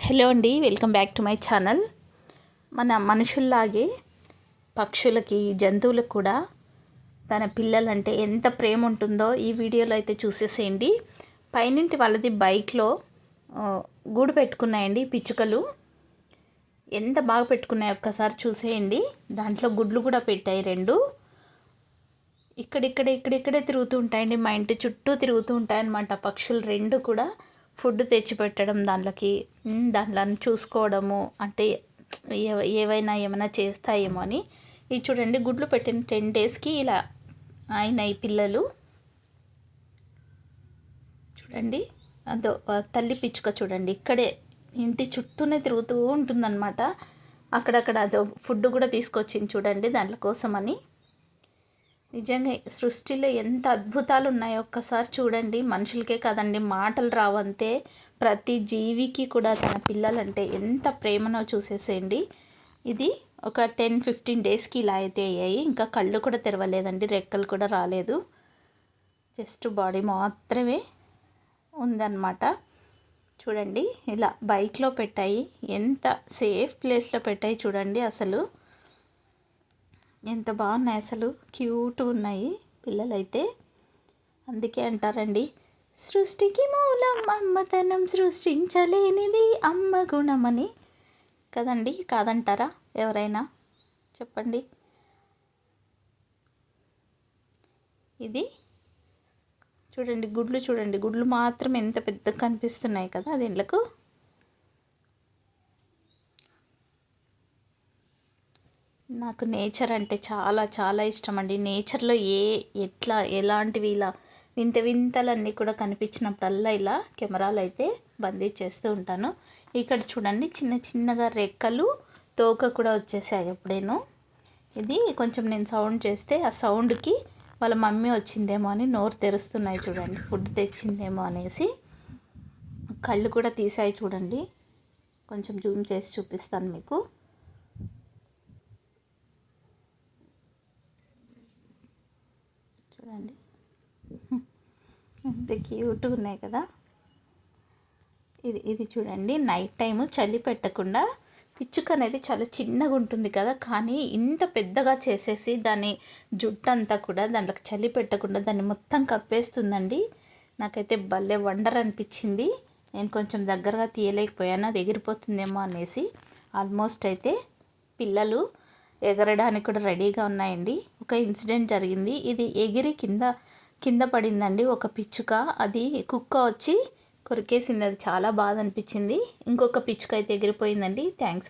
Hello అండి, welcome back to my channel. మన మనుషుల్లాగే పక్షులకి, జంతువులకు కూడా తన పిల్లలంటే ఎంత ప్రేమ ఉంటుందో ఈ వీడియోలో అయితే చూసేసేయండి. పైనింటి వాళ్ళది బైక్లో గూడు పెట్టుకున్నాయండి పిచ్చుకలు. ఎంత బాగా పెట్టుకున్నాయి ఒక్కసారి చూసేయండి. దాంట్లో గుడ్లు కూడా పెట్టాయి 2. ఇక్కడిక్కడే తిరుగుతూ ఉంటాయండి. మా ఇంటి చుట్టూ తిరుగుతూ ఉంటాయన్నమాట పక్షులు 2 కూడా. ఫుడ్ తెచ్చి పెట్టడం దాంట్లోకి, దాంట్లో చూసుకోవడము, అంటే ఏమైనా చేస్తాయేమో అని. ఇది చూడండి, గుడ్లు పెట్టిన 10 డేస్కి ఇలా అయినాయి పిల్లలు. చూడండి, అదో తల్లి పిచ్చుక చూడండి, ఇక్కడే ఇంటి చుట్టూనే తిరుగుతూ ఉంటుందన్నమాట. అక్కడక్కడ అదో ఫుడ్ కూడా తీసుకొచ్చింది చూడండి దాంట్లో కోసమని. నిజంగా సృష్టిలో ఎంత అద్భుతాలు ఉన్నాయో ఒక్కసారి చూడండి. మనుషులకే కాదండి, మాటలు రావంతే. ప్రతి జీవికి కూడా తన పిల్లలంటే ఎంత ప్రేమనో చూసేసేయండి. ఇది ఒక 10-15 డేస్కి ఇలా అయితే అయ్యాయి. ఇంకా కళ్ళు కూడా తెరవలేదండి, రెక్కలు కూడా రాలేదు, జస్ట్ బాడీ మాత్రమే ఉందన్నమాట. చూడండి, ఇలా బైక్లో పెట్టాయి. ఎంత సేఫ్ ప్లేస్లో పెట్టాయి చూడండి. అసలు ఎంత బాగున్నాయి, అసలు క్యూట్గా ఉన్నాయి పిల్లలైతే. అందుకే అంటారండి, సృష్టికి మూలం అమ్మతనం, సృష్టించలేనిది అమ్మ గుణమని. కదండి, కాదంటారా ఎవరైనా? చెప్పండి. ఇది చూడండి, గుడ్లు మాత్రం ఎంత పెద్దగా కనిపిస్తున్నాయి కదా దీంట్లకు. నాకు నేచర్ అంటే చాలా చాలా ఇష్టం అండి. నేచర్లో ఎలాంటివి ఇలా వింతలన్నీ కూడా కనిపించినప్పుడల్లా ఇలా కెమెరాలు అయితే బందీ చేస్తూ ఉంటాను. ఇక్కడ చూడండి, చిన్నగా రెక్కలు, తోక కూడా వచ్చేసాయి ఎప్పుడేనో. ఇది కొంచెం నేను సౌండ్ చేస్తే ఆ సౌండ్కి వాళ్ళ మమ్మీ వచ్చిందేమో అని నోరు తెరుస్తున్నాయి చూడండి, ఫుడ్ తెచ్చిందేమో అనేసి. కళ్ళు కూడా తీసాయి చూడండి, కొంచెం జూమ్ చేసి చూపిస్తాను మీకు. చూడండి, ఎంత క్యూట్గా ఉన్నాయి కదా. ఇది చూడండి, నైట్ టైము చలి పెట్టకుండా పిచ్చుక అనేది చాలా చిన్నగా ఉంటుంది కదా, కానీ ఇంత పెద్దగా చేసేసి దాని జుట్టు అంతా కూడా దాంట్లోకి చలి పెట్టకుండా దాన్ని మొత్తం కప్పేస్తుందండి. నాకైతే భలే వండర్ అనిపించింది. నేను కొంచెం దగ్గరగా తీయలేకపోయాను, అది ఎగిరిపోతుందేమో అనేసి. ఆల్మోస్ట్ అయితే పిల్లలు ఎగరడానికి కూడా రెడీగా ఉన్నాయండి. ఒక ఇన్సిడెంట్ జరిగింది, ఇది ఎగిరి కింద పడిందండి ఒక పిచ్చుక. అది కుక్క వచ్చి కొరికేసింది, అది చాలా బాధ అనిపించింది. ఇంకొక పిచ్చుక అయితే ఎగిరిపోయిందండి. థ్యాంక్స్.